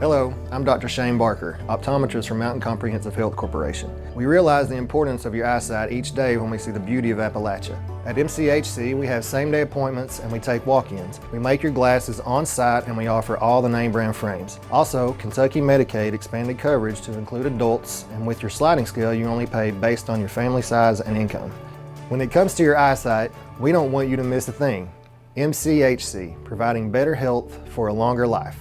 Hello, I'm Dr. Shane Barker, optometrist from Mountain Comprehensive Health Corporation. We realize the importance of your eyesight each day when we see the beauty of Appalachia. At MCHC, we have same-day appointments and we take walk-ins. We make your glasses on-site and we offer all the name brand frames. Also, Kentucky Medicaid expanded coverage to include adults, and with your sliding scale, you only pay based on your family size and income. When it comes to your eyesight, we don't want you to miss a thing. MCHC, providing better health for a longer life.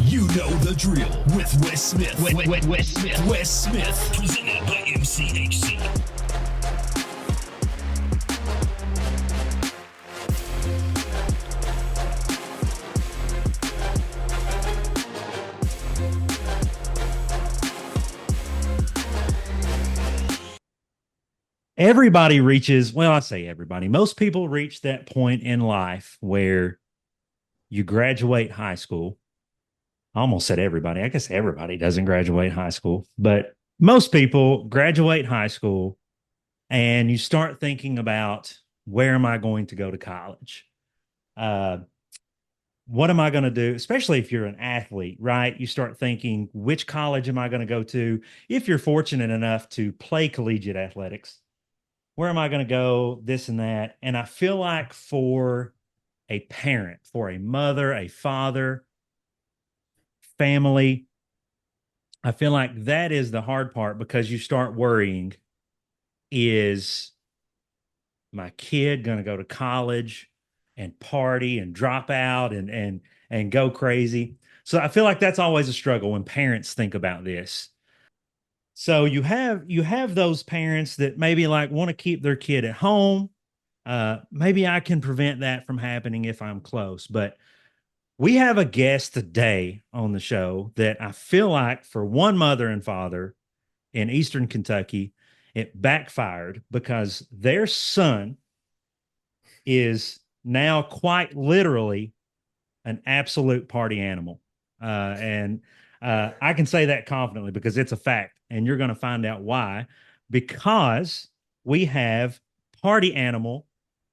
You know the drill with Wes Smith. Wes Smith, presented by MCHC. Everybody reaches, well, I say everybody, most people reach that point in life where you graduate high school. I almost said everybody. I guess everybody doesn't graduate high school, but most people graduate high school and you start thinking about, where am I going to go to college? What am I going to do? Especially if you're an athlete, right? You start thinking, which college am I going to go to? If you're fortunate enough to play collegiate athletics, where am I going to go? This and that. And I feel like for a parent, for a mother, a father, family, I feel like that is the hard part, because you start worrying, is my kid going to go to college and party and drop out and go crazy? So I feel like that's always a struggle when parents think about this. So you have those parents that maybe like want to keep their kid at home. Maybe I can prevent that from happening if I'm close. But we have a guest today on the show that I feel like, for one mother and father in Eastern Kentucky, it backfired, because their son is now quite literally an absolute party animal. And I can say that confidently because it's a fact, and you're going to find out why, because we have Party Animal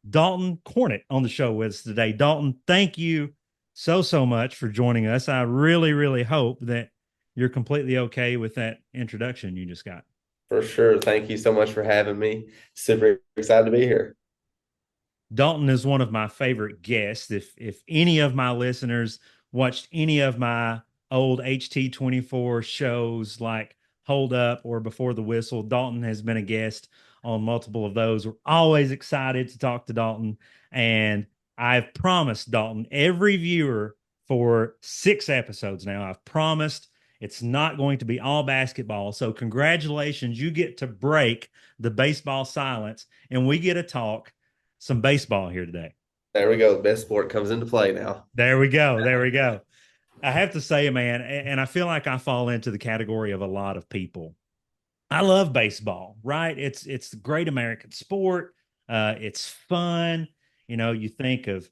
Dalton Cornett on the show with us today. Dalton, thank you so much for joining us. I really, really hope that you're completely okay with that introduction you just got. For sure. Thank you so much for having me. Super excited to be here. Dalton is one of my favorite guests. If any of my listeners watched any of my old HT24 shows like Hold Up or Before the Whistle, Dalton has been a guest on multiple of those. We're always excited to talk to Dalton. And I've promised Dalton, every viewer, for 6 episodes now, I've promised it's not going to be all basketball. So congratulations, you get to break the baseball silence and we get to talk some baseball here today. There we go. The best sport comes into play now. There we go. I have to say, man, and I feel like I fall into the category of a lot of people. I love baseball, right? It's the great American sport. It's fun. You know, you think of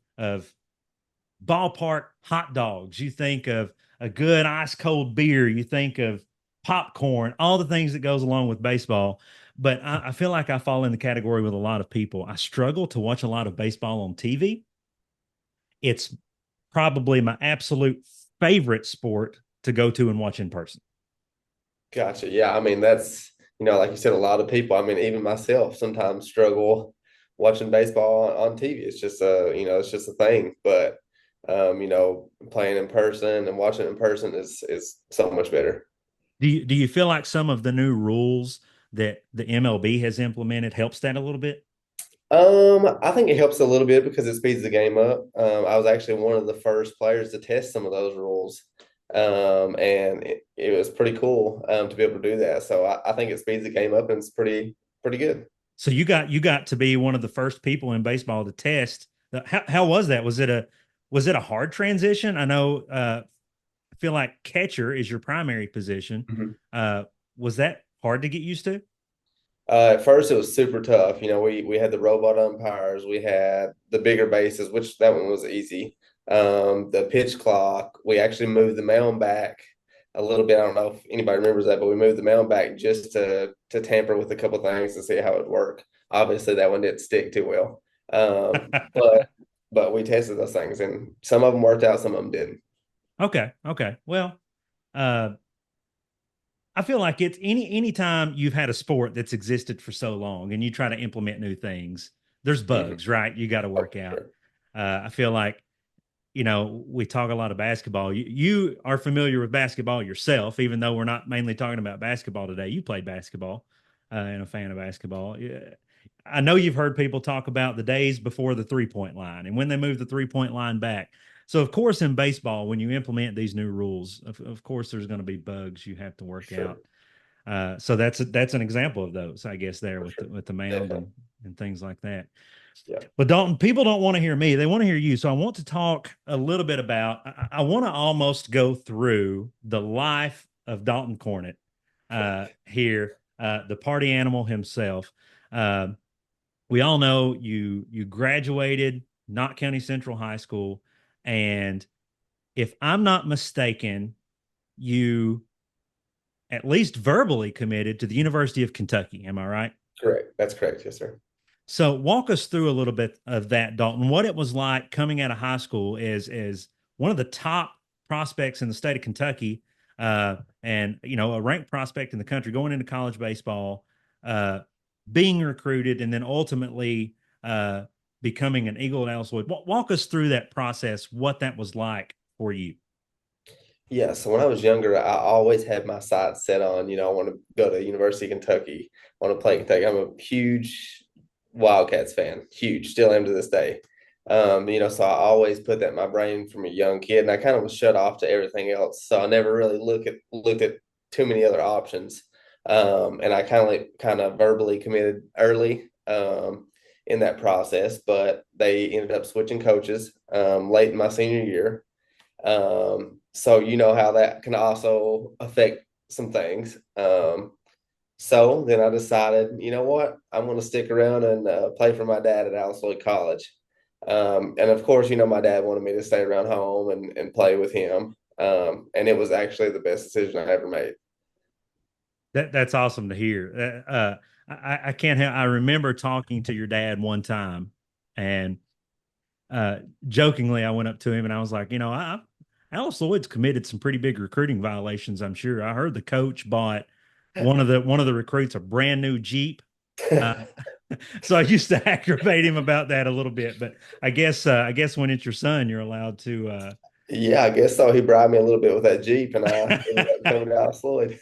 ballpark hot dogs. You think of a good ice cold beer. You think of popcorn, all the things that goes along with baseball. But I feel like I fall in the category with a lot of people. I struggle to watch a lot of baseball on TV. It's probably my absolute favorite sport to go to and watch in person. Gotcha. Yeah. I mean, that's, like you said, a lot of people, I mean, even myself sometimes struggle watching baseball on TV. It's just it's just a thing. But, playing in person and watching it in person is so much better. Do you feel like some of the new rules that the MLB has implemented helps that a little bit? I think it helps a little bit because it speeds the game up. I was actually one of the first players to test some of those rules. And it was pretty cool to be able to do that. So I think it speeds the game up and it's pretty good. So you got to be one of the first people in baseball to test. How was that? Was it a hard transition? I know I feel like catcher is your primary position. Mm-hmm. Was that hard to get used to? At first, it was super tough. We had the robot umpires, we had the bigger bases, which that one was easy. The pitch clock, we actually moved the mound back a little bit. I don't know if anybody remembers that, but we moved the mound back just to tamper with a couple things to see how it would work. Obviously, that one didn't stick too well, but we tested those things, and some of them worked out, some of them didn't. Okay. Okay. Well, uh, I feel like it's anytime you've had a sport that's existed for so long and you try to implement new things, there's Mhm. bugs, right? You got to Oh, work out. sure. I feel like, we talk a lot of basketball. You are familiar with basketball yourself, even though we're not mainly talking about basketball today. You played basketball, and a fan of basketball. Yeah. I know you've heard people talk about the days before the 3-point line and when they move the 3-point line back. So, of course, in baseball, when you implement these new rules, of course, there's going to be bugs you have to work Sure. out. So that's an example of those, I guess, there For with sure. the mound Definitely. and things like that. Yeah. But Dalton, people don't want to hear me; they want to hear you. So I want to talk a little bit about. I want to almost go through the life of Dalton Cornett here, the party animal himself. Uh, we all know you graduated Knott County Central High School, and if I'm not mistaken, you at least verbally committed to the University of Kentucky. Am I right? Correct. That's correct. Yes, sir. So walk us through a little bit of that, Dalton. What it was like coming out of high school as one of the top prospects in the state of Kentucky, and a ranked prospect in the country, going into college baseball, uh, being recruited, and then ultimately uh, becoming an Eagle at Alice Lloyd. Walk us through that process. What that was like for you. Yeah, so when I was younger, I always had my sights set on, I want to go to University of Kentucky, I want to play Kentucky. I'm a huge Wildcats fan, huge, still am to this day. So I always put that in my brain from a young kid, and I kind of was shut off to everything else. So I never really looked at too many other options. And I kind of verbally committed early in that process, but they ended up switching coaches late in my senior year. So you know how that can also affect some things. So then I decided, you know what, I'm going to stick around and play for my dad at Alice Lloyd College. And of course, my dad wanted me to stay around home and play with him. And it was actually the best decision I ever made. That's awesome to hear. I can't help. I remember talking to your dad one time, and uh, jokingly, I went up to him and I was like, Alice Lloyd's committed some pretty big recruiting violations. I'm sure. I heard the coach bought one of the recruits a brand new Jeep. Uh, so I used to aggravate him about that a little bit, but I guess when it's your son, you're allowed to. Yeah, I guess so. He bribed me a little bit with that Jeep, and I ended up coming to Alice Lloyd.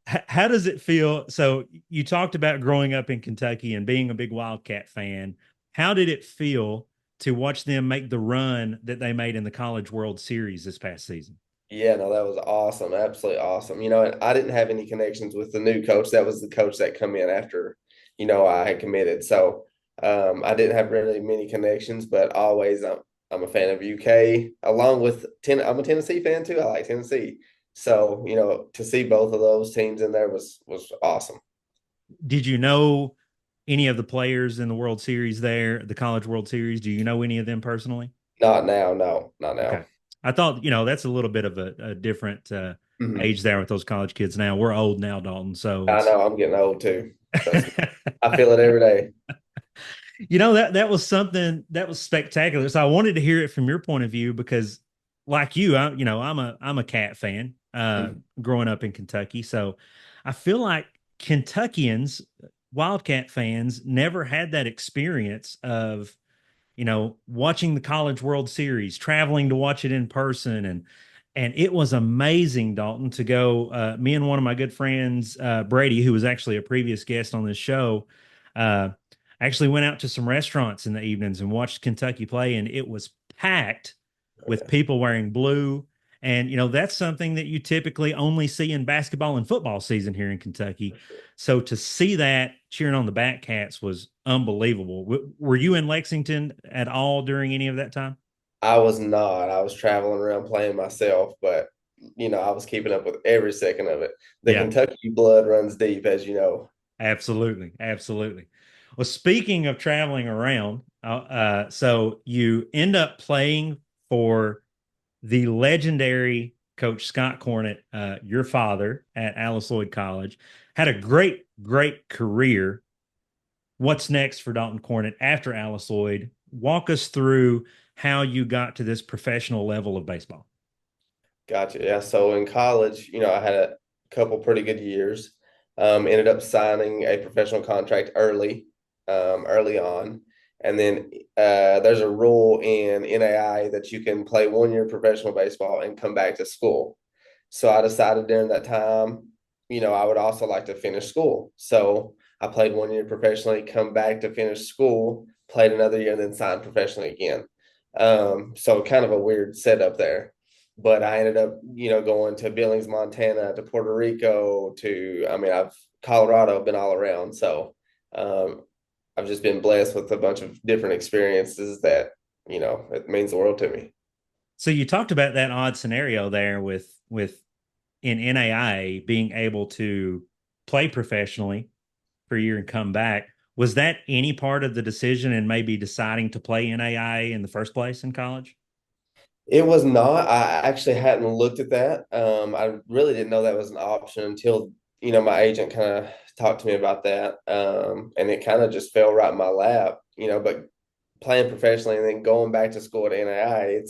How does it feel? So you talked about growing up in Kentucky and being a big Wildcat fan. How did it feel to watch them make the run that they made in the College World Series this past season? Yeah, no, that was awesome. Absolutely awesome. And I didn't have any connections with the new coach. That was the coach that come in after, I had committed. So I didn't have really many connections, but always I'm a fan of UK along with I'm a Tennessee fan too. I like Tennessee. So, to see both of those teams in there was awesome. Did you know any of the players in the World Series there, the College World Series? Do you know any of them personally? Not now, no, not now. Okay. I thought, that's a little bit of a different Mhm. age there with those college kids now. We're old now, Dalton. So I it's know I'm getting old too. Trust me. I feel it every day. that was something that was spectacular. So I wanted to hear it from your point of view because, like you, I'm a cat fan. Mhm. Growing up in Kentucky, so I feel like Kentuckians, Wildcat fans, never had that experience of watching the College World Series, traveling to watch it in person, and it was amazing, Dalton, to go. Me and one of my good friends, Brady, who was actually a previous guest on this show, uh, actually went out to some restaurants in the evenings and watched Kentucky play, and it was packed with Okay. people wearing blue. And that's something that you typically only see in basketball and football season here in Kentucky. So to see that cheering on the Batcats was unbelievable. Were you in Lexington at all during any of that time? I was not. I was traveling around playing myself, but I was keeping up with every second of it. The Yeah, Kentucky blood runs deep, as you know. absolutely, absolutely. Well, speaking of traveling around, so you end up playing for the legendary Coach Scott Cornett, your father at Alice Lloyd College, had a great, great career. What's next for Dalton Cornett after Alice Lloyd? Walk us through how you got to this professional level of baseball. Gotcha. Yeah. So in college, I had a couple pretty good years. Ended up signing a professional contract early on. And then there's a rule in NAI that you can play 1 year professional baseball and come back to school. So I decided during that time, I would also like to finish school. So I played 1 year professionally, come back to finish school, played another year, and then signed professionally again. So kind of a weird setup there. But I ended up, going to Billings, Montana, to Puerto Rico, I've Colorado, been all around. So I've just been blessed with a bunch of different experiences that, it means the world to me. So you talked about that odd scenario there with in NAIA being able to play professionally for a year and come back. Was that any part of the decision in maybe deciding to play NAIA in the first place in college? It was not. I actually hadn't looked at that. I really didn't know that was an option until, my agent kind of talked to me about that. And it kind of just fell right in my lap, but playing professionally and then going back to school at NAI,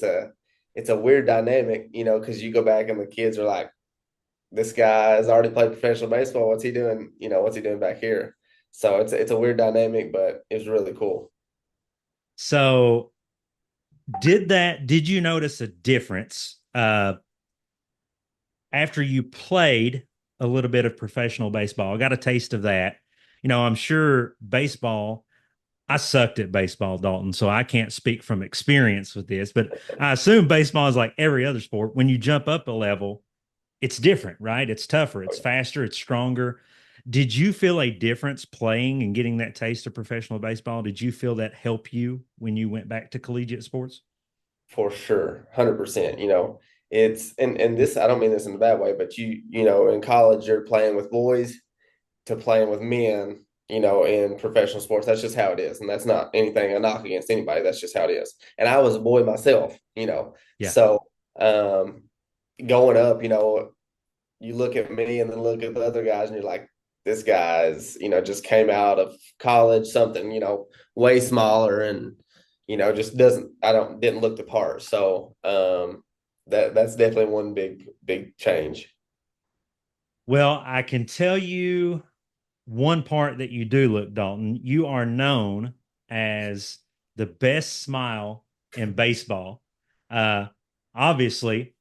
it's a weird dynamic, because you go back and the kids are like, this guy has already played professional baseball. What's he doing? What's he doing back here? So it's a weird dynamic, but it was really cool. So did you notice a difference after you played a little bit of professional baseball? I got a taste of that. I'm sure baseball, I sucked at baseball, Dalton, so I can't speak from experience with this, but I assume baseball is like every other sport. When you jump up a level, it's different, right? It's tougher, it's faster, it's stronger. Did you feel a difference playing and getting that taste of professional baseball? Did you feel that help you when you went back to collegiate sports? For sure, 100%. It's and this, I don't mean this in a bad way, but in college you're playing with boys to playing with men, in professional sports. That's just how it is. And that's not anything a knock against anybody. That's just how it is. And I was a boy myself, Yeah. So going up, you look at me and then look at the other guys and you're like, this guy's, just came out of college, something, way smaller and, just didn't look the part. So that's definitely one big change. Well, I can tell you one part that you do look, Dalton. You are known as the best smile in baseball. Uh, Obviously,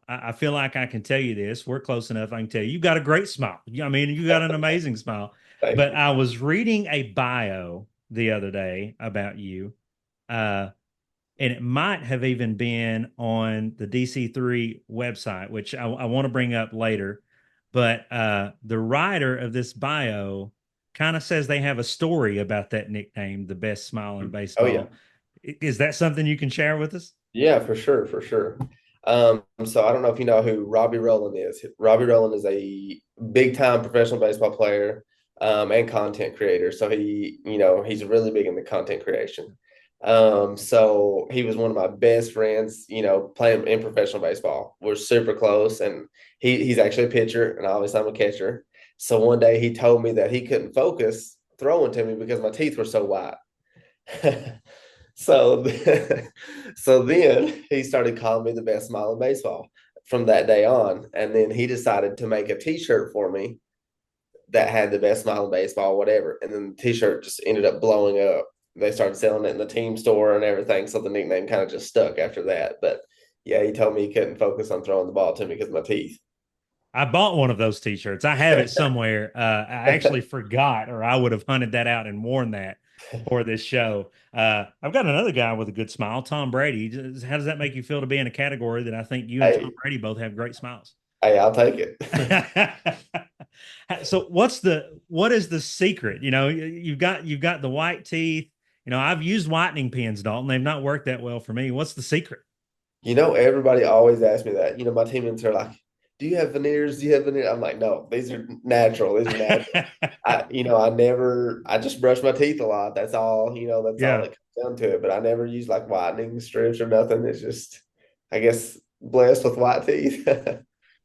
I feel like I can tell you this. We're close enough. I can tell you, you've got a great smile. I mean, you got an amazing smile. Thank But you. I was reading a bio the other day about you, uh, and it might have even been on the DC3 website, which I want to bring up later. But the writer of this bio kind of says they have a story about that nickname, the best smile in Oh yeah. baseball. Is that something you can share with us? Yeah, for sure, for sure. So I don't know if you know who Robbie Rowland is. Robbie Rowland is a big time professional baseball player, and content creator. So he's really big into content creation. So he was one of my best friends, playing in professional baseball. We're super close, and he's actually a pitcher, and obviously I'm a catcher. So one day he told me that he couldn't focus throwing to me because my teeth were so white. So, so then he started calling me the best smile in baseball from that day on. And then he decided to make a T-shirt for me that had the best smile in baseball, whatever. And then the T-shirt just ended up blowing up. They started selling it in the team store and everything. So the nickname kind of just stuck after that. But yeah, he told me he couldn't focus on throwing the ball to me because of my teeth. I bought one of those t-shirts. I have it somewhere. I actually forgot, or I would have hunted that out and worn that for this show. I've got another guy with a good smile, Tom Brady. How does that make you feel to be in a category that I think you and Tom Hey, Brady both have great smiles? hey, I'll take it. So what is the secret? You've got the white teeth. I've used whitening pens, Dalton. They've not worked that well for me. What's the secret? Everybody always asks me that. My teammates are like, "Do you have veneers? Do you have veneers?" I'm like, "No, these are natural. These are natural." I just brush my teeth a lot. That's all. That's all Yeah. that comes down to it. But I never use like whitening strips or nothing. It's just, I guess blessed with white teeth.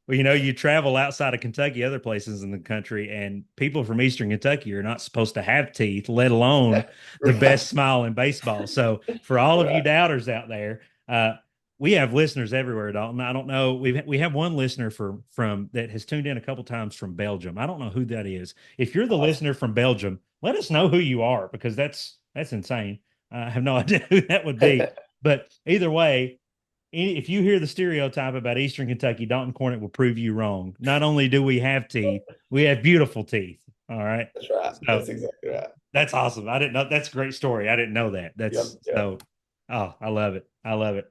Well, you travel outside of Kentucky, other places in the country, and people from Eastern Kentucky are not supposed to have teeth, let alone the Right, best smile in baseball. So, for all of you right. doubters out there, we have listeners everywhere, Dalton. I don't know. We have one listener from that has tuned in a couple times from Belgium. I don't know who that is. If you're the Awesome. listener from Belgium, let us know who you are because that's insane. I have no idea who that would be. But either way, if you hear the stereotype about Eastern Kentucky, Dalton Cornett will prove you wrong. Not only do we have teeth, we have beautiful teeth. All right. That's right. So That's exactly right. that's awesome. I didn't know. That's a great story. I didn't know that. Yep, That's yep. so, oh, I love it. I love it.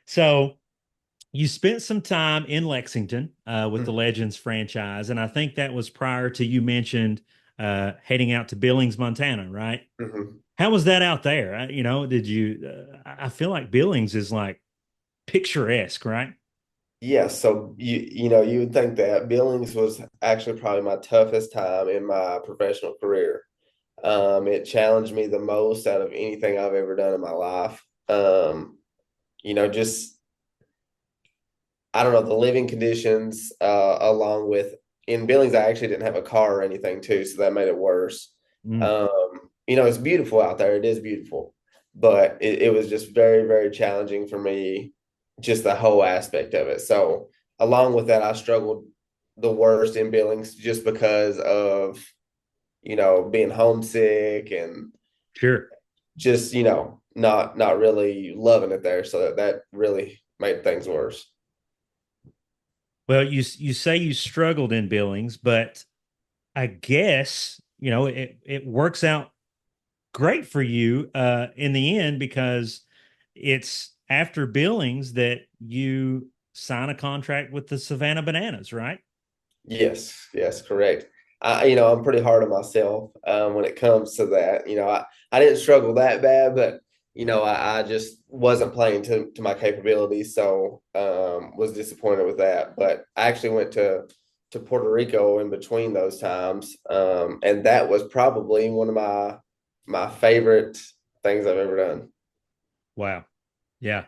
So you spent some time in Lexington with the Mhm, Legends franchise. And I think that was prior to you mentioned heading out to Billings, Montana, right? mhm. How was that out there? Did you, I feel like Billings is like picturesque, right? Yeah, so you would think that Billings was actually probably my toughest time in my professional career. It challenged me the most out of anything I've ever done in my life. Just I don't know, the living conditions, along with in Billings, I actually didn't have a car or anything too, so that made it worse. Mm, It's beautiful out there. It is beautiful, but it was just very, very challenging for me, just the whole aspect of it. So along with that, I struggled the worst in Billings just because of, being homesick and sure. just, not really loving it there. So that really made things worse. Well, you say you struggled in Billings, but I guess it works out great for you in the end because it's after Billings that you sign a contract with the Savannah Bananas, right? Yes, yes, correct. I'm pretty hard on myself when it comes to that. I didn't struggle that bad, but I just wasn't playing to my capabilities, so was disappointed with that. But I actually went to Puerto Rico in between those times, and that was probably one of my favorite things I've ever done. Wow. Yeah.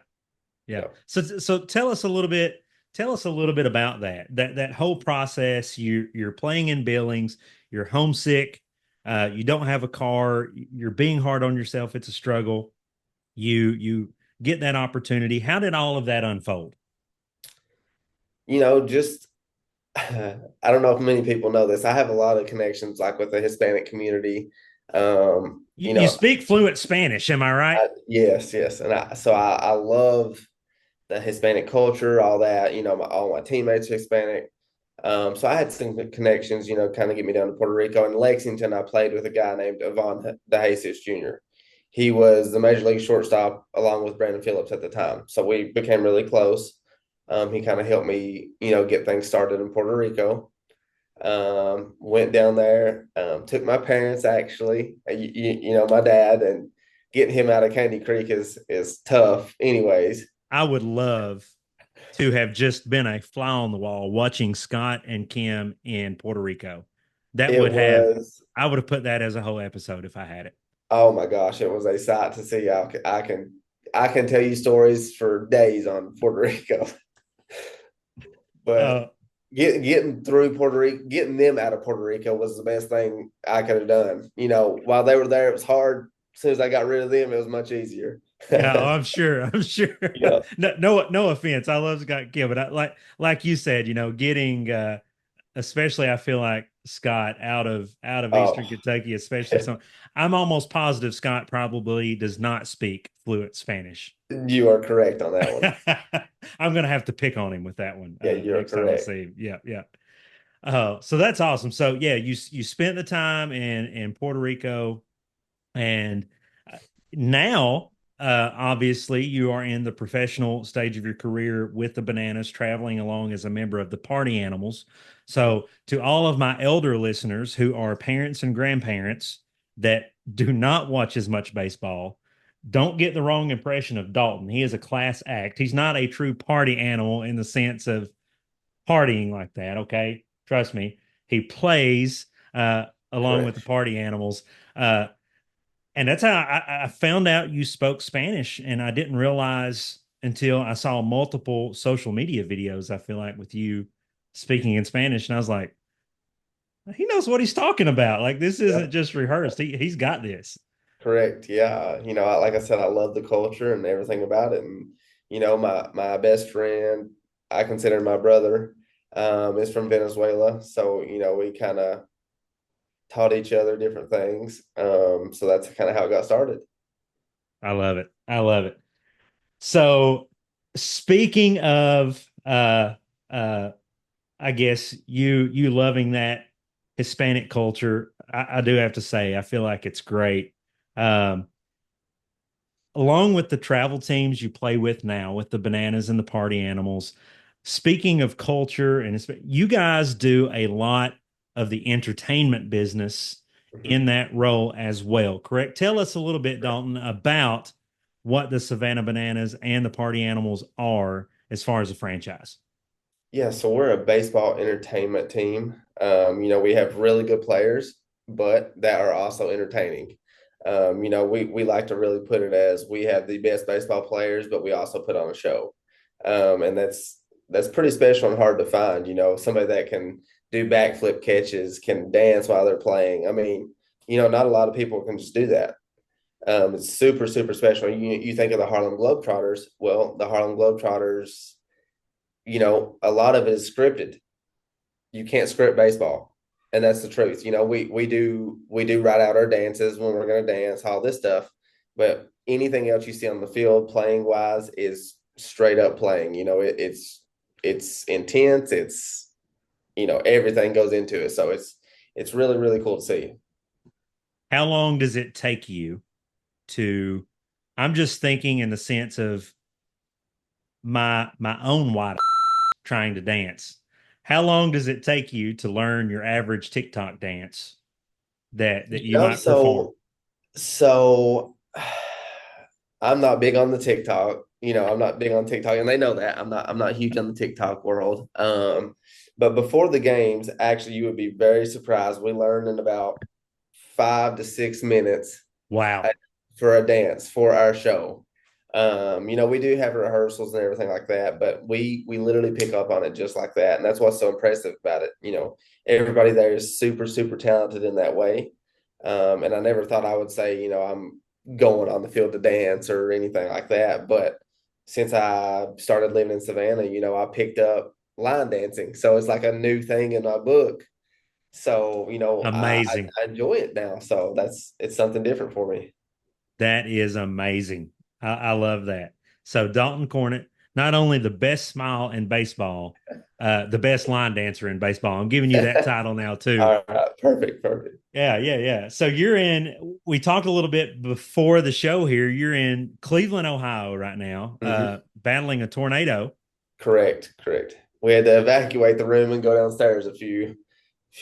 Yeah. Yeah. So tell us a little bit about that whole process. You're playing in Billings, you're homesick, you don't have a car, you're being hard on yourself. It's a struggle. You get that opportunity. How did all of that unfold? Just I don't know if many people know this. I have a lot of connections like with the Hispanic community. Um, You, you you know, speak fluent Spanish, am I right? yes, yes. And I love the Hispanic culture, all that, all my teammates are Hispanic. So I had some connections, kind of get me down to Puerto Rico. In Lexington, I played with a guy named Avon DeJesus Jr. He was the major league shortstop along with Brandon Phillips at the time. So we became really close. He kind of helped me, get things started in Puerto Rico. Went down there, took my parents actually, my dad, and getting him out of Candy Creek is tough anyways. I would love to have just been a fly on the wall watching Scott and Kim in Puerto Rico. That It would have, was, I would have put that as a whole episode if I had it. oh my gosh, it was a sight to see. I can tell you stories for days on Puerto Rico, but Uh, getting through Puerto Rico, getting them out of Puerto Rico was the best thing I could have done. While they were there, it was hard. As soon as I got rid of them, it was much easier. yeah, I'm sure. I'm sure. Yeah. No offense. I love Scott Kim, but like you said, getting especially I feel like Scott out of Oh, Eastern Kentucky, especially some. I'm almost positive Scott probably does not speak fluent Spanish. you are correct on that one. I'm gonna have to pick on him with that one Yeah, you are next time I correct. see him. Yeah, yeah. So that's awesome. So yeah, you spent the time in Puerto Rico, and uh, now obviously you are in the professional stage of your career with the Bananas, traveling along as a member of the Party Animals. So to all of my elder listeners who are parents and grandparents that do not watch as much baseball, don't get the wrong impression of Dalton. He is a class act. He's not a true party animal in the sense of partying like that. Okay, trust me. He plays along with the Correct. party animals, and that's how I found out you spoke Spanish, and I didn't realize until I saw multiple social media videos, I feel like, with you speaking in Spanish. And I was like, he knows what he's talking about. Like, this Yeah. isn't just rehearsed. He's got this. Correct. Yeah. Like I said, I love the culture and everything about it. And, my best friend, I consider my brother, is from Venezuela. So, we kind of taught each other different things. So that's kind of how it got started. I love it. I love it. So speaking of uh I guess you loving that Hispanic culture, I do have to say I feel like it's great. Um Along with the travel teams you play with now, with the Bananas and the Party Animals, speaking of culture, and you guys do a lot of the entertainment business Mhm. in that role as well, correct? Tell us a little bit, Dalton, about what the Savannah Bananas and the Party Animals are as far as a franchise. Yeah, so we're a baseball entertainment team. We have really good players, but that are also entertaining. We like to really put it as we have the best baseball players, but we also put on a show. And that's pretty special and hard to find, somebody that can do backflip catches, can dance while they're playing. I mean, not a lot of people can just do that. It's super, super special. You think of the Harlem Globetrotters. Well, the Harlem Globetrotters, a lot of it is scripted. You can't script baseball, and that's the truth. We do write out our dances when we're going to dance, all this stuff, but anything else you see on the field playing wise is straight up playing. It's intense. It's everything goes into it, so it's really really cool to see. How long does it take you to, I'm just thinking in the sense of my own white trying to dance. How long does it take you to learn your average TikTok dance that you might perform? So I'm not big on the TikTok. I'm not big on TikTok, and they know that. I'm not huge on the TikTok world. But before the games, actually, you would be very surprised. We learned in about 5 to 6 minutes Wow. uh, for a dance for our show. We do have rehearsals and everything like that, but we literally pick up on it just like that, and that's what's so impressive about it. Everybody there is super super talented in that way, and I never thought I would say I'm going on the field to dance or anything like that, but since I started living in Savannah, I picked up line dancing, so it's like a new thing in my book. So Amazing. I enjoy it now, so it's something different for me. That is amazing. I love that. So Dalton Cornett, not only the best smile in baseball, the best line dancer in baseball. I'm giving you that title now too. All right, perfect, perfect. Yeah, yeah, yeah. So we talked a little bit before the show here. You're in Cleveland, Ohio right now, Mhm. battling a tornado. Correct, correct. We had to evacuate the room and go downstairs a few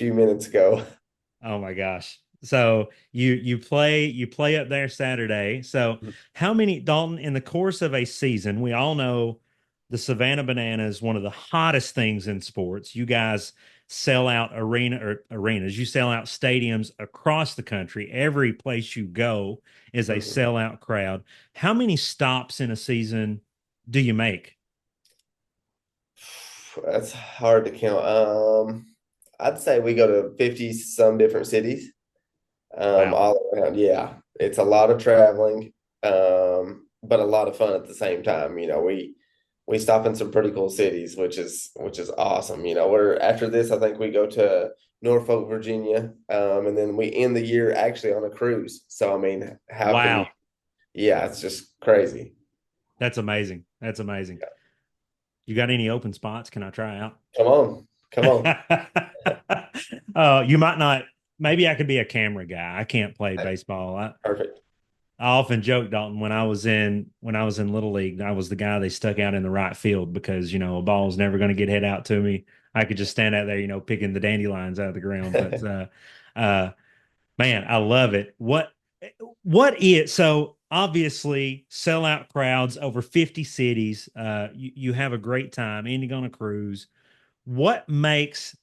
minutes ago. Oh my gosh. So you play up there Saturday. So how many, Dalton, in the course of a season, we all know the Savannah Banana is one of the hottest things in sports. You guys sell out arenas. You sell out stadiums across the country. Every place you go is a Mhm. sellout crowd. How many stops in a season do you make? That's hard to count. I'd say we go to 50 some different cities, Wow. all around. Yeah, it's a lot of traveling, but a lot of fun at the same time. We stop in some pretty cool cities, which is awesome. We're after this, I think we go to Norfolk, Virginia, and then we end the year actually on a cruise. So I mean, how can you? Wow. Yeah, it's just crazy. That's amazing. That's amazing. You got any open spots? Can I try out? Come on, come on. You might not. Maybe I could be a camera guy. I can't play baseball. Perfect. I often joke, Dalton, when I was in Little League, I was the guy they stuck out in the right field because a ball's never going to get hit out to me. I could just stand out there, picking the dandelions out of the ground. But uh, man, I love it. What is so obviously sellout crowds over 50 cities. You have a great time ending on a cruise. What makes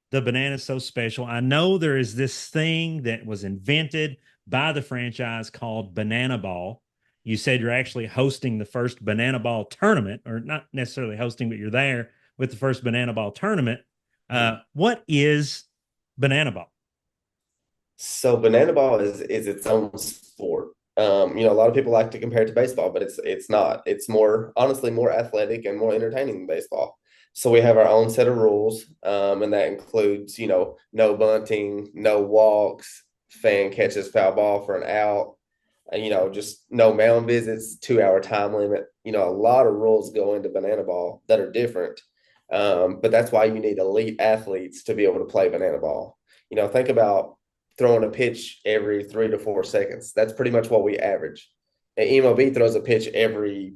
the banana so special? I know there is this thing that was invented by the franchise called Banana Ball. You said you're actually hosting the first banana ball tournament, or not necessarily hosting, but you're there with the first banana ball tournament. What is banana ball? So banana ball is its own sport. A lot of people like to compare it to baseball, but it's not. It's more honestly more athletic and more entertaining than baseball. So we have our own set of rules, and that includes, no bunting, no walks, fan catches foul ball for an out, and, just no mound visits, 2 hour time limit. A lot of rules go into banana ball that are different. But that's why you need elite athletes to be able to play banana ball. Think about throwing a pitch every 3 to 4 seconds. That's pretty much what we average. And MLB throws a pitch every,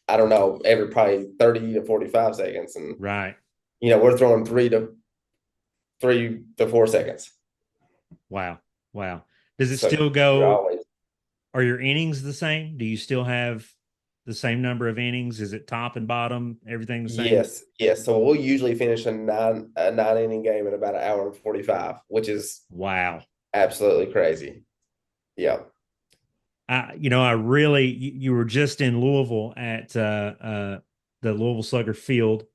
I don't know, every probably 30 to 45 seconds. And, Right. we're throwing 3 to 4 seconds. Wow. Wow. Does it So still you're go? always, Are your innings the same? Do you still have the same number of innings? Is it top and bottom, everything the same? yes, yes. So we'll usually finish a nine inning game in about an hour and 45, which is Wow. absolutely crazy. Yeah. I really, you were just in Louisville at the Louisville Slugger Field,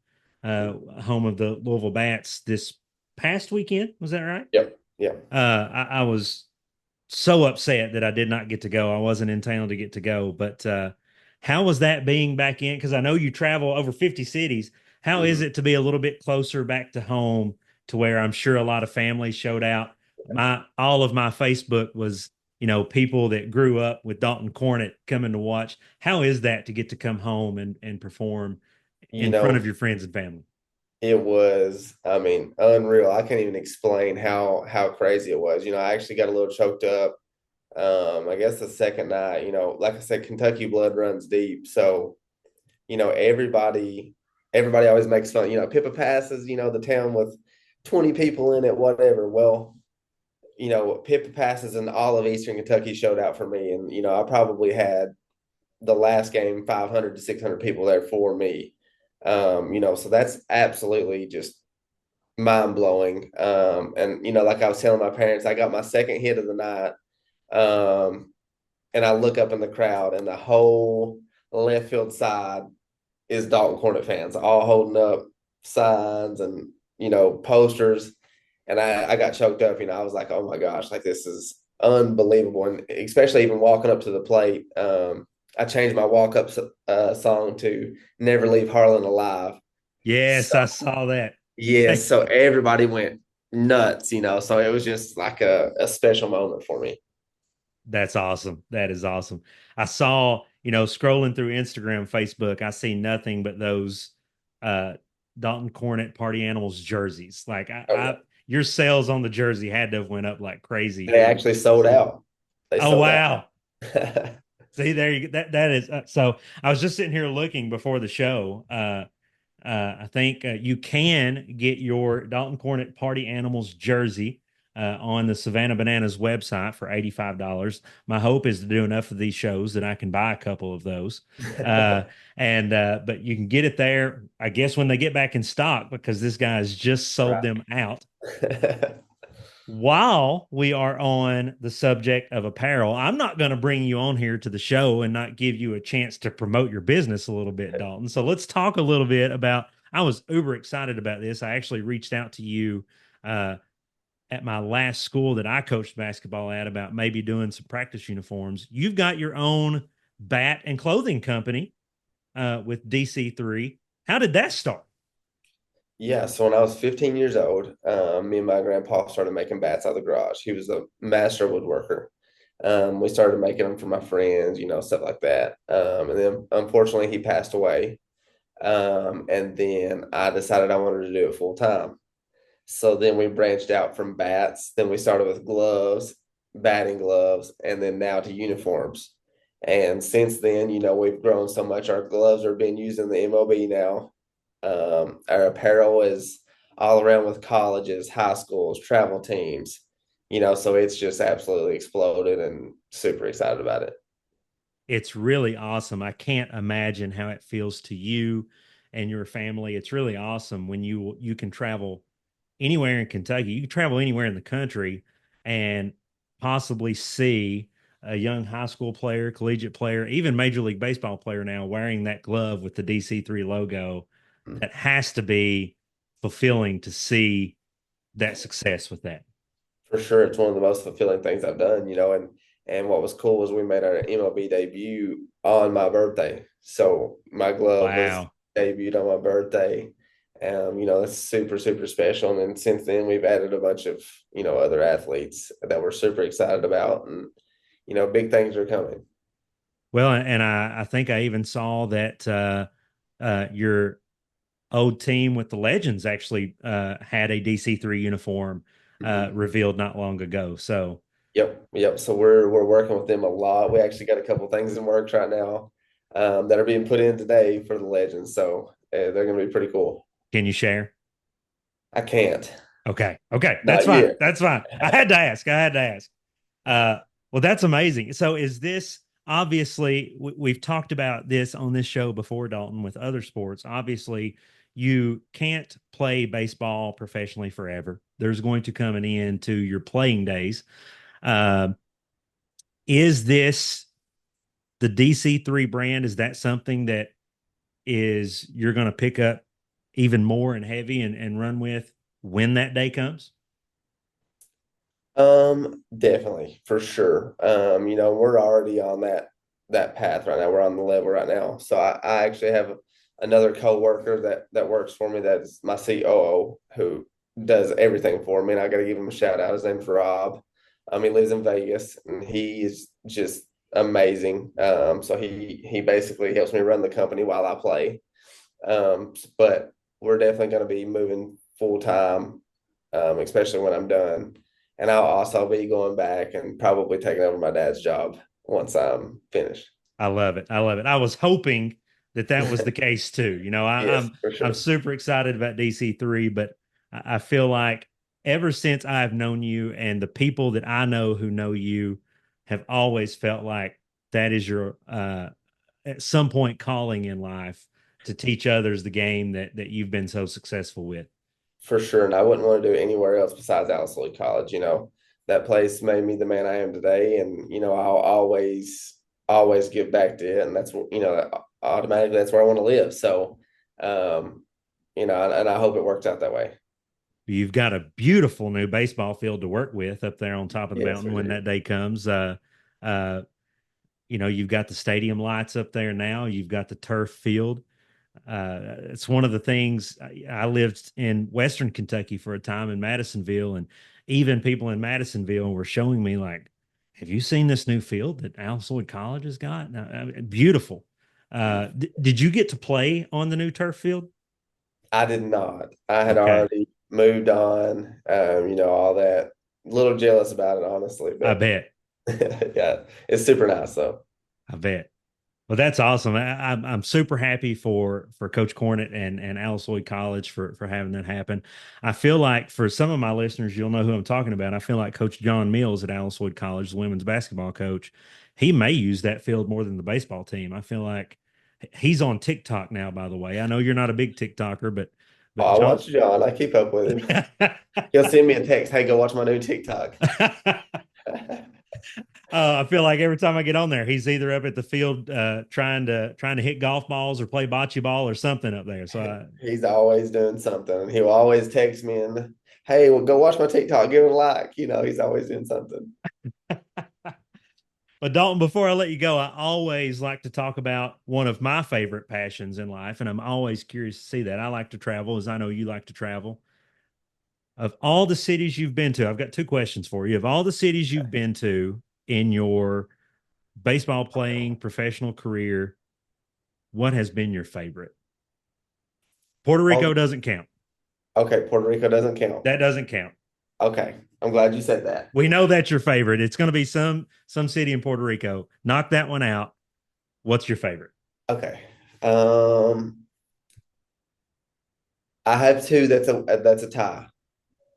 home of the Louisville Bats this past weekend. Was that right? Yep. Yep. I was so upset that I did not get to go. I wasn't in town to get to go, but how was that being back in? Because I know you travel over 50 cities. How is Mhm. it to be a little bit closer back to home to where I'm sure a lot of families showed out? All of my Facebook was, people that grew up with Dalton Cornett coming to watch. How is that to get to come home and perform You in front know, of your friends and family? it was, I mean, unreal. I can't even explain how crazy it was. I actually got a little choked up. I guess the second night, like I said, Kentucky blood runs deep. So, everybody always makes fun, Pippa passes, the town with 20 people in it, whatever. Well, Pippa passes and all of Eastern Kentucky showed out for me. And, I probably had the last game 500 to 600 people there for me. So that's absolutely just mind blowing. And, like I was telling my parents, I got my second hit of the night. And I look up in the crowd, and the whole left field side is Dalton Cornett fans, all holding up signs and, posters. And I got choked up. I was like, oh my gosh, like this is unbelievable. And especially even walking up to the plate, I changed my walk up song to "Never Leave Harlan Alive." Yes, So, I saw that. yes, so everybody went nuts. So it was just like a special moment for me. That's awesome. That is awesome. I saw, scrolling through Instagram, Facebook, I see nothing but those uh Dalton Cornett Party Animals jerseys. Like Oh yeah, your sales on the jersey had to have went up like crazy. they actually sold out. They Oh sold out. wow. See there you go. That is so I was just sitting here looking before the show. I think you can get your Dalton Cornett Party Animals jersey on the Savannah Bananas website for $85. My hope is to do enough of these shows that I can buy a couple of those. And but you can get it there, I guess, when they get back in stock because this guy's just sold Right. them out. While we are on the subject of apparel, I'm not going to bring you on here to the show and not give you a chance to promote your business a little bit, Dalton. So let's talk a little bit about. I was uber excited about this. I actually reached out to you at my last school that I coached basketball at about maybe doing some practice uniforms. You've got your own bat and clothing company with DC3. How did that start? Yeah, so when I was 15 years old, me and my grandpa started making bats out of the garage. He was a master woodworker. We started making them for my friends, stuff like that. And then unfortunately he passed away. And then I decided I wanted to do it full time. So then we branched out from bats. Then we started with gloves, batting gloves, and then now to uniforms. And since then, we've grown so much. Our gloves are being used in the MLB now. Our apparel is all around with colleges, high schools, travel teams, so it's just absolutely exploded and super excited about it. It's really awesome. I can't imagine how it feels to you and your family. It's really awesome when you can travel anywhere in Kentucky. You can travel anywhere in the country and possibly see a young high school player, collegiate player, even Major League Baseball player now wearing that glove with the DC3 logo, that has to be fulfilling to see that success with that. For sure, it's one of the most fulfilling things I've done, and what was cool was we made our MLB debut on my birthday. So my glove was Wow. debuted on my birthday. It's super, super special. And then since then we've added a bunch of, other athletes that we're super excited about, and big things are coming. Well, and I think I even saw that your old team with the Legends actually had a DC3 uniform Mhm. revealed not long ago. So Yep. So we're working with them a lot. We actually got a couple things in works right now that are being put in today for the Legends. So they're going to be pretty cool. can you share? I can't. Okay. Okay. That's Not fine. yet. That's fine. I had to ask. I had to ask. Well, that's amazing. So is this obviously we've talked about this on this show before, Dalton, with other sports. Obviously, you can't play baseball professionally forever. There's going to come an end to your playing days. Uh, is this the DC3 brand? Is that something that is you're going to pick up even more and heavy and run with when that day comes? Definitely for sure. We're already on that path right now. We're on the level right now. So I actually have another coworker that works for me that is my COO who does everything for me. And I gotta give him a shout out. His name's Rob. He lives in Vegas and he is just amazing. So he basically helps me run the company while I play. But we're definitely gonna be moving full time, especially when I'm done. And I'll also be going back and probably taking over my dad's job once I'm finished. I love it. I love it. I was hoping that that was the case too. Yes, for I'm sure. super excited about DC3, but I feel like ever since I've known you and the people that I know who know you have always felt like that is your at some point calling in life to teach others the game that you've been so successful with. For sure. And I wouldn't want to do it anywhere else besides Alice Lloyd College. That place made me the man I am today. And, I'll always give back to it. And that's what, automatically that's where I want to live. So, and I hope it works out that way. You've got a beautiful new baseball field to work with up there on top of the Yes, mountain we when do. that day comes. Uh, you've got the stadium lights up there now. You've got the turf field. It's one of the things. I lived in Western Kentucky for a time in Madisonville, and even people in Madisonville were showing me like, "Have you seen this new field that Alice Lloyd College has got? Beautiful." Did you get to play on the new turf field? I did not. I had Okay, already moved on, all that. A little jealous about it, honestly, I but bet. yeah, it's super nice though. I bet. Well, that's awesome. I'm super happy for Coach Cornett and Alice Lloyd College for having that happen. I feel like for some of my listeners, you'll know who I'm talking about. I feel like Coach John Mills at Alice Lloyd College, the women's basketball coach, he may use that field more than the baseball team. I feel like he's on TikTok now. By the way, I know you're not a big TikToker, but I John. watch John. I keep up with him. He'll send me a text. Hey, go watch my new TikTok. I feel like every time I get on there, he's either up at the field trying to hit golf balls or play bocce ball or something up there. So He's always doing something. He'll always text me and, hey, well, go watch my TikTok. Give it a like. He's always doing something. but Dalton, before I let you go, I always like to talk about one of my favorite passions in life, and I'm always curious to see that. I like to travel, as I know you like to travel. Of all the cities you've been to, I've got two questions for you. Of all the cities you've been to in your baseball playing professional career, what has been your favorite? Puerto Oh, Rico doesn't count. okay. Puerto Rico doesn't count. That doesn't count. Okay. I'm glad you said that. We know that's your favorite. It's going to be some city in Puerto Rico. Knock that one out. What's your favorite? Okay. I have two. That's a tie.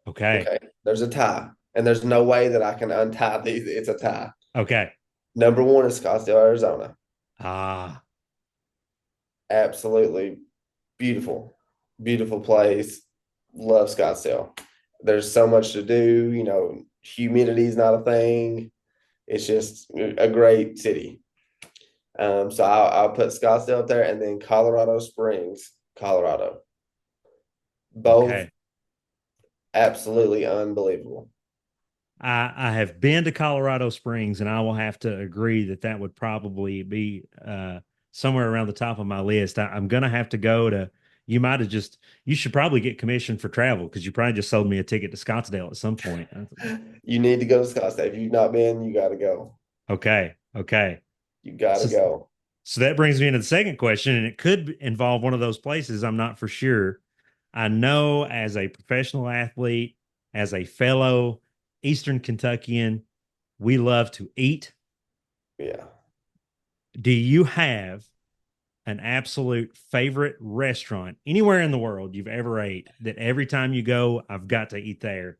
Okay. Okay. There's a tie. And there's no way that I can untie these. It's a tie. Okay. Number one is Scottsdale, Arizona. Ah, Absolutely beautiful, beautiful place. Love Scottsdale. There's so much to do. Humidity is not a thing. It's just a great city. So I'll put Scottsdale up there, and then Colorado Springs, Colorado. Both Okay. absolutely unbelievable. I have been to Colorado Springs, and I will have to agree that that would probably be somewhere around the top of my list. I'm going to have to go to, you might have just, you should probably get commissioned for travel because you probably just sold me a ticket to Scottsdale at some point. You need to go to Scottsdale. If you've not been, you got to go. Okay. Okay. You got to So, go. so that brings me into the second question, and it could involve one of those places. I'm not for sure. I know as a professional athlete, as a fellow Eastern Kentuckian, we love to eat. Yeah. Do you have an absolute favorite restaurant anywhere in the world you've ever ate that every time you go, I've got to eat there?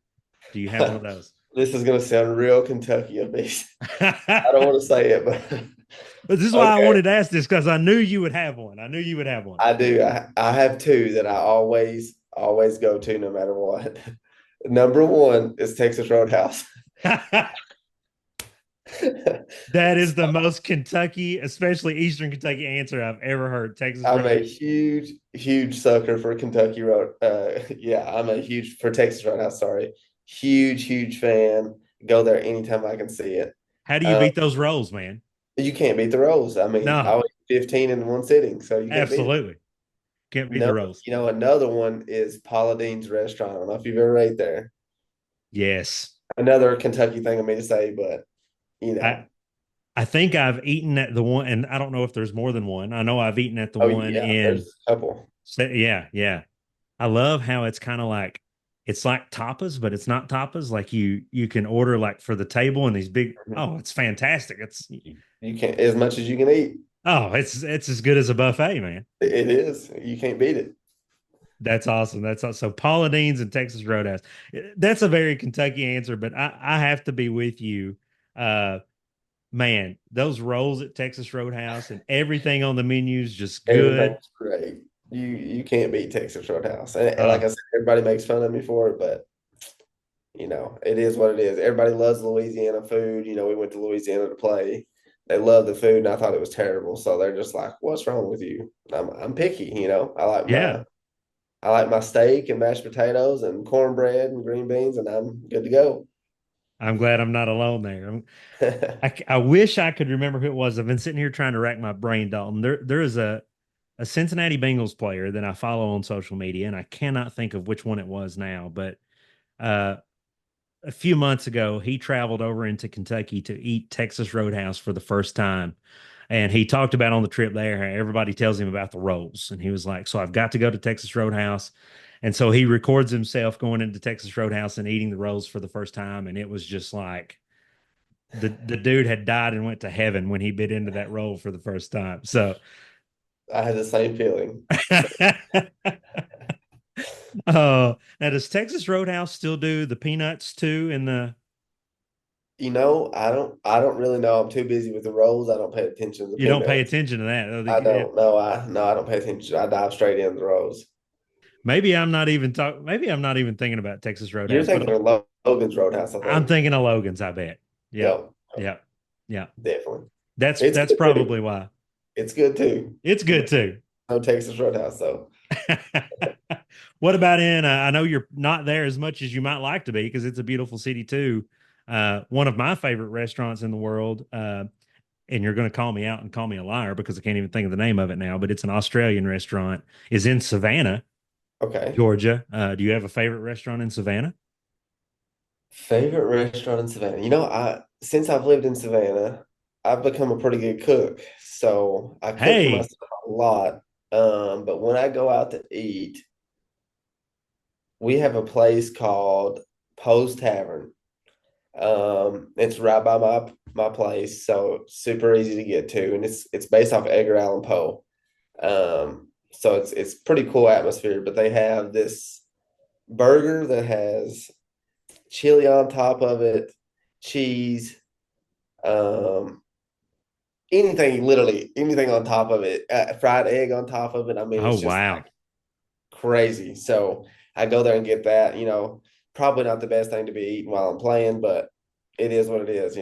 Do you have one of those? This is going to sound real Kentucky of me. I don't want to say it, but But this is why I okay. wanted to ask this because I knew you would have one. I knew you would have one. I do. I have two that I always go to no matter what. Number one is Texas Roadhouse. That is the most Kentucky, especially Eastern Kentucky answer I've ever heard. Texas I'm a Roadhouse. huge sucker for Kentucky Road. Yeah, I'm a huge for Texas Roadhouse. Sorry, huge fan. Go there anytime I can see it. How do you Um, beat those rolls, man? you can't beat the rolls. I mean, I No, was 15 in one sitting, so you can't beat it. absolutely. Can't beat the No, rolls. another one is Paula Dean's restaurant. I don't know if you've ever ate there. Yes. Another Kentucky thing of me to say, but you I know, I think I've eaten at the one, and I don't know if there's more than one. I know I've eaten at the oh one yeah, in, there's a couple. yeah, yeah. I love how it's kind of like it's like tapas, but it's not tapas. Like you can order like for the table and these big. Mhm. Oh, it's fantastic. It's You can't as much as you can eat. it's as good as a buffet, man. It is. You can't beat it. That's awesome. That's awesome. So Paula Dean's and Texas Roadhouse. That's a very Kentucky answer, but I have to be with you. Uh, man, those rolls at Texas Roadhouse and everything on the menu is just good. Everything's great. You can't beat Texas Roadhouse. And like Uh, I said, everybody makes fun of me for it, but it is what it is. Everybody loves Louisiana food. We went to Louisiana to play. They love the food, and I thought it was terrible. So they're just like, "What's wrong with you?" I'm picky. yeah, I like my steak and mashed potatoes and cornbread and green beans, and I'm good to go. I'm glad I'm not alone there. I wish I could remember who it was. I've been sitting here trying to rack my brain, Dalton. There is a Cincinnati Bengals player that I follow on social media, and I cannot think of which one it was now, but uh, a few months ago, he traveled over into Kentucky to eat Texas Roadhouse for the first time. And he talked about on the trip there how everybody tells him about the rolls. And he was like, so I've got to go to Texas Roadhouse. And so he records himself going into Texas Roadhouse and eating the rolls for the first time. And it was just like the dude had died and went to heaven when he bit into that roll for the first time. So I had the same feeling. now does Texas Roadhouse still do the peanuts too in the I don't really know. I'm too busy with the rolls. I don't pay attention to the you don't pay peanuts. attention to that. I don't know. I don't pay attention. I dive straight into the rolls. Maybe I'm not even talking. Maybe I'm not even thinking about Texas You're Roadhouse, but thinking of Logan's Roadhouse, I I'm think. thinking of Logan's. I bet. Yeah, Yep, yeah, yeah. definitely. It's That's good too. probably why. It's good too. It's good too. No Texas Roadhouse, though. What about in? I know you're not there as much as you might like to be because it's a beautiful city too. One of my favorite restaurants in the world, and you're going to call me out and call me a liar because I can't even think of the name of it now, but it's an Australian restaurant, is in Savannah, Okay. Georgia. Do you have a favorite restaurant in Savannah? Favorite restaurant in Savannah. I since I've lived in Savannah, I've become a pretty good cook. So I cook for Hey, myself a lot. But when I go out to eat, we have a place called Poe's Tavern. It's right by my place, so super easy to get to, and it's based off Edgar Allan Poe. So it's pretty cool atmosphere. But they have this burger that has chili on top of it, cheese, um, literally anything on top of it, fried egg on top of it. I mean, oh it's just wow. like crazy. So I go there and get that. Probably not the best thing to be eating while I'm playing, but it is what it is.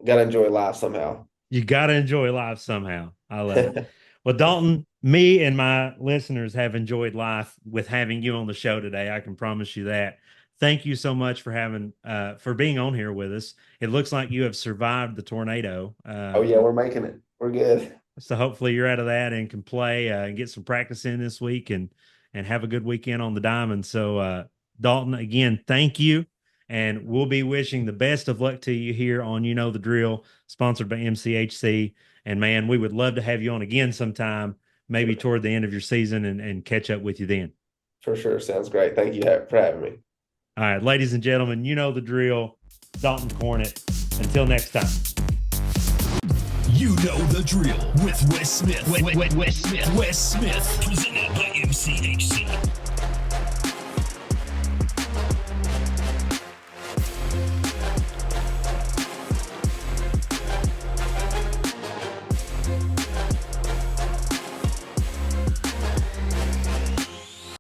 Got to enjoy life somehow. You got to enjoy life somehow. I love it. Well, Dalton, me and my listeners have enjoyed life with having you on the show today. I can promise you that. Thank you so much for for being on here with us. It looks like you have survived the tornado. Oh yeah, we're making it. We're good. So hopefully you're out of that and can play and get some practice in this week and have a good weekend on the diamond. So Dalton, again, thank you. And we'll be wishing the best of luck to you here on You Know the Drill, sponsored by MCHC. And man, we would love to have you on again sometime, maybe toward the end of your season and catch up with you then. For sure. Sounds great. Thank you for having me. All right, ladies and gentlemen, you know the drill. Dalton Cornett. Until next time. You know the drill with Wes Smith. Wes Smith. Presented by MCHC.